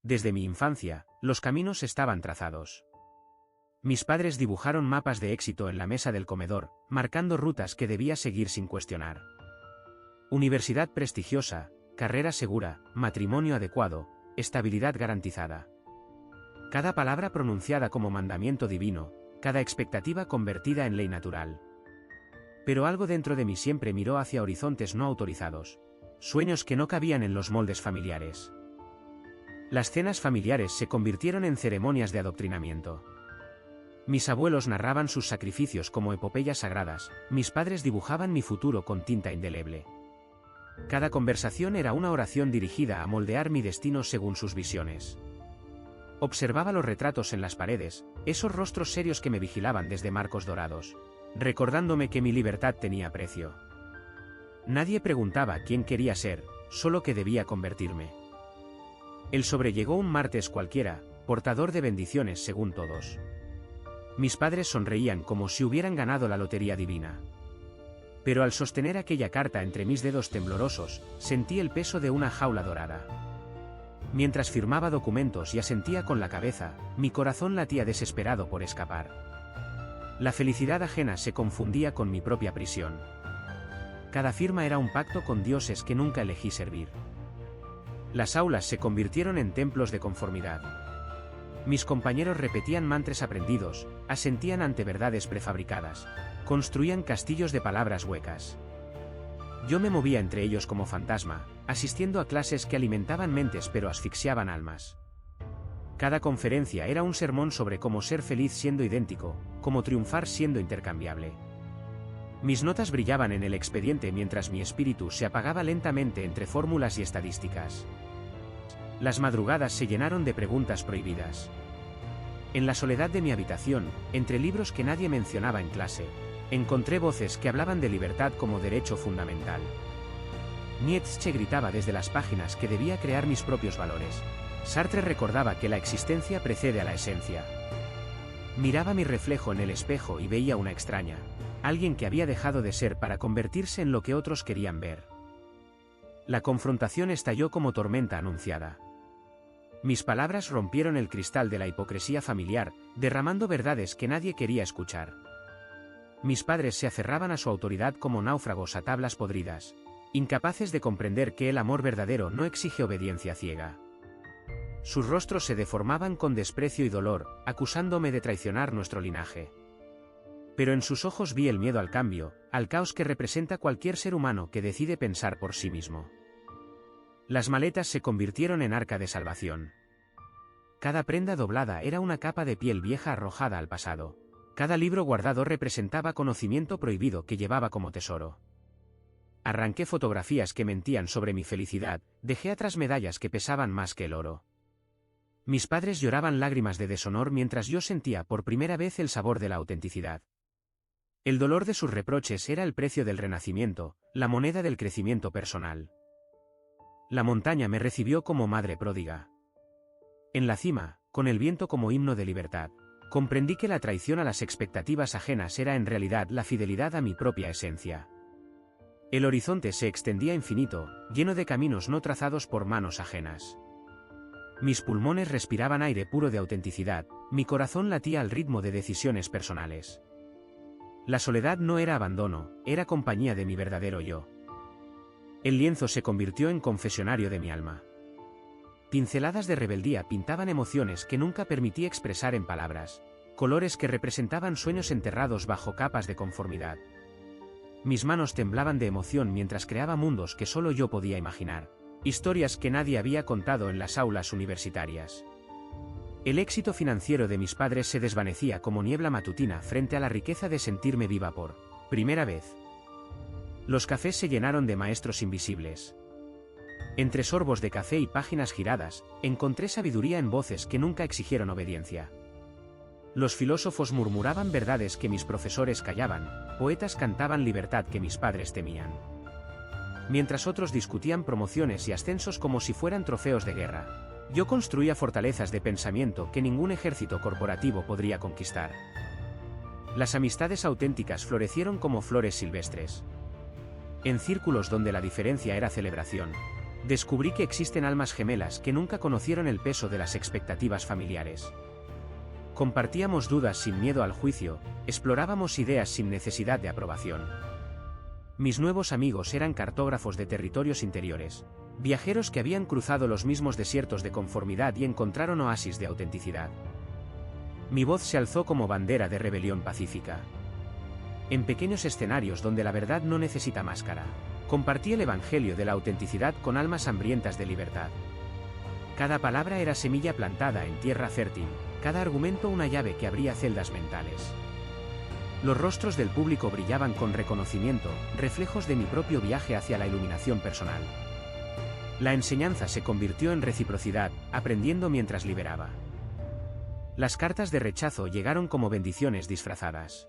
Desde mi infancia, los caminos estaban trazados. Mis padres dibujaron mapas de éxito en la mesa del comedor, marcando rutas que debía seguir sin cuestionar. Universidad prestigiosa, carrera segura, matrimonio adecuado, estabilidad garantizada. Cada palabra pronunciada como mandamiento divino, cada expectativa convertida en ley natural. Pero algo dentro de mí siempre miró hacia horizontes no autorizados, sueños que no cabían en los moldes familiares. Las cenas familiares se convirtieron en ceremonias de adoctrinamiento. Mis abuelos narraban sus sacrificios como epopeyas sagradas, mis padres dibujaban mi futuro con tinta indeleble. Cada conversación era una oración dirigida a moldear mi destino según sus visiones. Observaba los retratos en las paredes, esos rostros serios que me vigilaban desde marcos dorados, recordándome que mi libertad tenía precio. Nadie preguntaba quién quería ser, solo que debía convertirme. El sobrellegó un martes cualquiera, portador de bendiciones según todos. Mis padres sonreían como si hubieran ganado la lotería divina. Pero al sostener aquella carta entre mis dedos temblorosos, sentí el peso de una jaula dorada. Mientras firmaba documentos y asentía con la cabeza, mi corazón latía desesperado por escapar. La felicidad ajena se confundía con mi propia prisión. Cada firma era un pacto con dioses que nunca elegí servir. Las aulas se convirtieron en templos de conformidad. Mis compañeros repetían mantras aprendidos, asentían ante verdades prefabricadas, construían castillos de palabras huecas. Yo me movía entre ellos como fantasma, asistiendo a clases que alimentaban mentes pero asfixiaban almas. Cada conferencia era un sermón sobre cómo ser feliz siendo idéntico, cómo triunfar siendo intercambiable. Mis notas brillaban en el expediente mientras mi espíritu se apagaba lentamente entre fórmulas y estadísticas. Las madrugadas se llenaron de preguntas prohibidas. En la soledad de mi habitación, entre libros que nadie mencionaba en clase, encontré voces que hablaban de libertad como derecho fundamental. Nietzsche gritaba desde las páginas que debía crear mis propios valores. Sartre recordaba que la existencia precede a la esencia. Miraba mi reflejo en el espejo y veía una extraña, alguien que había dejado de ser para convertirse en lo que otros querían ver. La confrontación estalló como tormenta anunciada. Mis palabras rompieron el cristal de la hipocresía familiar, derramando verdades que nadie quería escuchar. Mis padres se aferraban a su autoridad como náufragos a tablas podridas, incapaces de comprender que el amor verdadero no exige obediencia ciega. Sus rostros se deformaban con desprecio y dolor, acusándome de traicionar nuestro linaje. Pero en sus ojos vi el miedo al cambio, al caos que representa cualquier ser humano que decide pensar por sí mismo. Las maletas se convirtieron en arca de salvación. Cada prenda doblada era una capa de piel vieja arrojada al pasado. Cada libro guardado representaba conocimiento prohibido que llevaba como tesoro. Arranqué fotografías que mentían sobre mi felicidad, dejé atrás medallas que pesaban más que el oro. Mis padres lloraban lágrimas de deshonor mientras yo sentía por primera vez el sabor de la autenticidad. El dolor de sus reproches era el precio del renacimiento, la moneda del crecimiento personal. La montaña me recibió como madre pródiga. En la cima, con el viento como himno de libertad, comprendí que la traición a las expectativas ajenas era en realidad la fidelidad a mi propia esencia. El horizonte se extendía infinito, lleno de caminos no trazados por manos ajenas. Mis pulmones respiraban aire puro de autenticidad, mi corazón latía al ritmo de decisiones personales. La soledad no era abandono, era compañía de mi verdadero yo. El lienzo se convirtió en confesionario de mi alma. Pinceladas de rebeldía pintaban emociones que nunca permití expresar en palabras, colores que representaban sueños enterrados bajo capas de conformidad. Mis manos temblaban de emoción mientras creaba mundos que solo yo podía imaginar, historias que nadie había contado en las aulas universitarias. El éxito financiero de mis padres se desvanecía como niebla matutina frente a la riqueza de sentirme viva por primera vez. Los cafés se llenaron de maestros invisibles. Entre sorbos de café y páginas giradas, encontré sabiduría en voces que nunca exigieron obediencia. Los filósofos murmuraban verdades que mis profesores callaban, poetas cantaban libertad que mis padres temían. Mientras otros discutían promociones y ascensos como si fueran trofeos de guerra, yo construía fortalezas de pensamiento que ningún ejército corporativo podría conquistar. Las amistades auténticas florecieron como flores silvestres. En círculos donde la diferencia era celebración, Descubrí que existen almas gemelas que nunca conocieron el peso de las expectativas familiares. Compartíamos dudas sin miedo al juicio, explorábamos ideas sin necesidad de aprobación. Mis nuevos amigos eran cartógrafos de territorios interiores, viajeros que habían cruzado los mismos desiertos de conformidad y encontraron oasis de autenticidad. Mi voz se alzó como bandera de rebelión pacífica. En pequeños escenarios donde la verdad no necesita máscara, compartí el evangelio de la autenticidad con almas hambrientas de libertad. Cada palabra era semilla plantada en tierra fértil, cada argumento una llave que abría celdas mentales. Los rostros del público brillaban con reconocimiento, reflejos de mi propio viaje hacia la iluminación personal. La enseñanza se convirtió en reciprocidad, aprendiendo mientras liberaba. Las cartas de rechazo llegaron como bendiciones disfrazadas.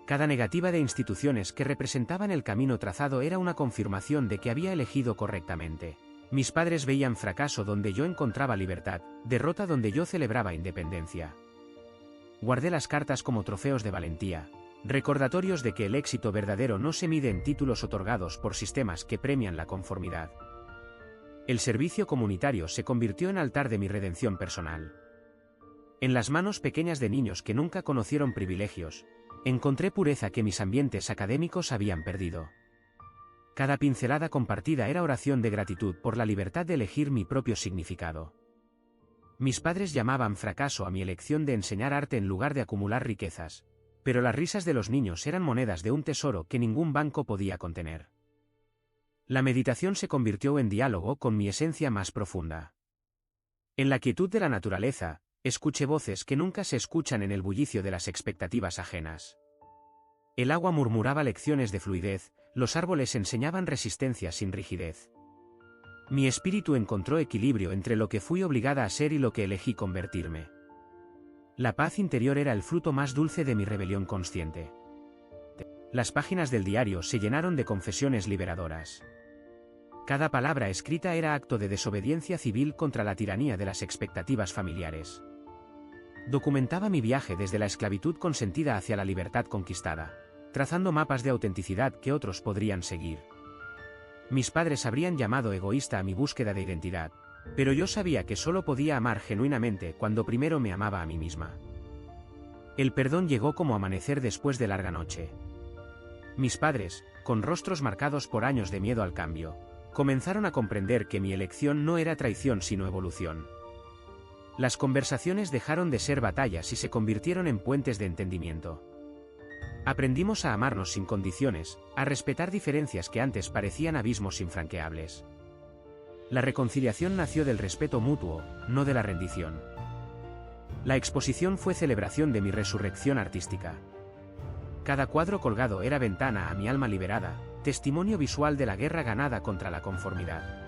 Cada negativa de instituciones que representaban el camino trazado era una confirmación de que había elegido correctamente. Mis padres veían fracaso donde yo encontraba libertad, derrota donde yo celebraba independencia. Guardé las cartas como trofeos de valentía, recordatorios de que el éxito verdadero no se mide en títulos otorgados por sistemas que premian la conformidad. El servicio comunitario se convirtió en altar de mi redención personal. En las manos pequeñas de niños que nunca conocieron privilegios, encontré pureza que mis ambientes académicos habían perdido. Cada pincelada compartida era oración de gratitud por la libertad de elegir mi propio significado. Mis padres llamaban fracaso a mi elección de enseñar arte en lugar de acumular riquezas, pero las risas de los niños eran monedas de un tesoro que ningún banco podía contener. La meditación se convirtió en diálogo con mi esencia más profunda. En la quietud de la naturaleza, escuché voces que nunca se escuchan en el bullicio de las expectativas ajenas. El agua murmuraba lecciones de fluidez, los árboles enseñaban resistencia sin rigidez. Mi espíritu encontró equilibrio entre lo que fui obligada a ser y lo que elegí convertirme. La paz interior era el fruto más dulce de mi rebelión consciente. Las páginas del diario se llenaron de confesiones liberadoras. Cada palabra escrita era acto de desobediencia civil contra la tiranía de las expectativas familiares. Documentaba mi viaje desde la esclavitud consentida hacia la libertad conquistada, trazando mapas de autenticidad que otros podrían seguir. Mis padres habrían llamado egoísta a mi búsqueda de identidad, pero yo sabía que solo podía amar genuinamente cuando primero me amaba a mí misma. El perdón llegó como amanecer después de larga noche. Mis padres, con rostros marcados por años de miedo al cambio, comenzaron a comprender que mi elección no era traición sino evolución. Las conversaciones dejaron de ser batallas y se convirtieron en puentes de entendimiento. Aprendimos a amarnos sin condiciones, a respetar diferencias que antes parecían abismos infranqueables. La reconciliación nació del respeto mutuo, no de la rendición. La exposición fue celebración de mi resurrección artística. Cada cuadro colgado era ventana a mi alma liberada, testimonio visual de la guerra ganada contra la conformidad.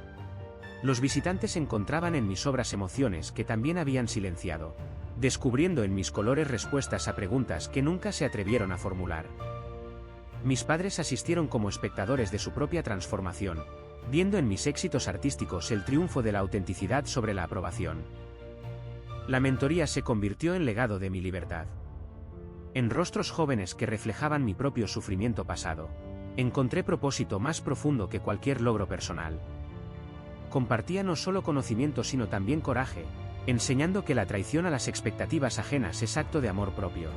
Los visitantes encontraban en mis obras emociones que también habían silenciado, descubriendo en mis colores respuestas a preguntas que nunca se atrevieron a formular. Mis padres asistieron como espectadores de su propia transformación, viendo en mis éxitos artísticos el triunfo de la autenticidad sobre la aprobación. La mentoría se convirtió en legado de mi libertad. En rostros jóvenes que reflejaban mi propio sufrimiento pasado, encontré propósito más profundo que cualquier logro personal. Compartía no solo conocimiento sino también coraje, enseñando que la traición a las expectativas ajenas es acto de amor propio.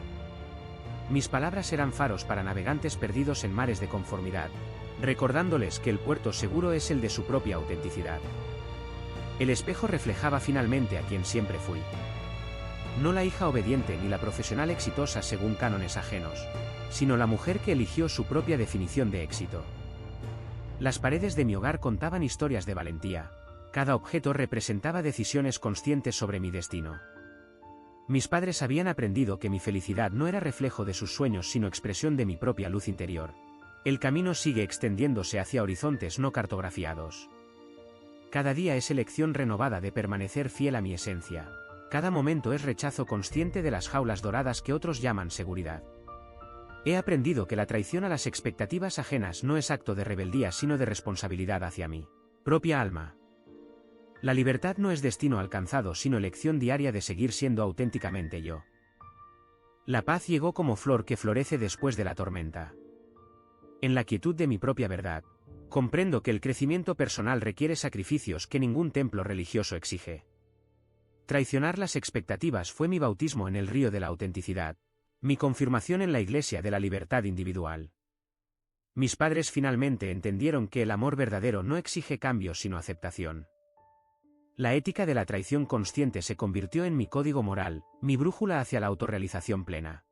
Mis palabras eran faros para navegantes perdidos en mares de conformidad, recordándoles que el puerto seguro es el de su propia autenticidad. El espejo reflejaba finalmente a quien siempre fui. No la hija obediente ni la profesional exitosa según cánones ajenos, sino la mujer que eligió su propia definición de éxito. Las paredes de mi hogar contaban historias de valentía. Cada objeto representaba decisiones conscientes sobre mi destino. Mis padres habían aprendido que mi felicidad no era reflejo de sus sueños sino expresión de mi propia luz interior. El camino sigue extendiéndose hacia horizontes no cartografiados. Cada día es elección renovada de permanecer fiel a mi esencia. Cada momento es rechazo consciente de las jaulas doradas que otros llaman seguridad. He aprendido que la traición a las expectativas ajenas no es acto de rebeldía sino de responsabilidad hacia mi propia alma. La libertad no es destino alcanzado sino elección diaria de seguir siendo auténticamente yo. La paz llegó como flor que florece después de la tormenta. En la quietud de mi propia verdad, Comprendo que el crecimiento personal requiere sacrificios que ningún templo religioso exige. Traicionar las expectativas fue mi bautismo en el río de la autenticidad, mi confirmación en la iglesia de la libertad individual. Mis padres finalmente entendieron que el amor verdadero no exige cambios sino aceptación. La ética de la traición consciente se convirtió en mi código moral, mi brújula hacia la autorrealización plena.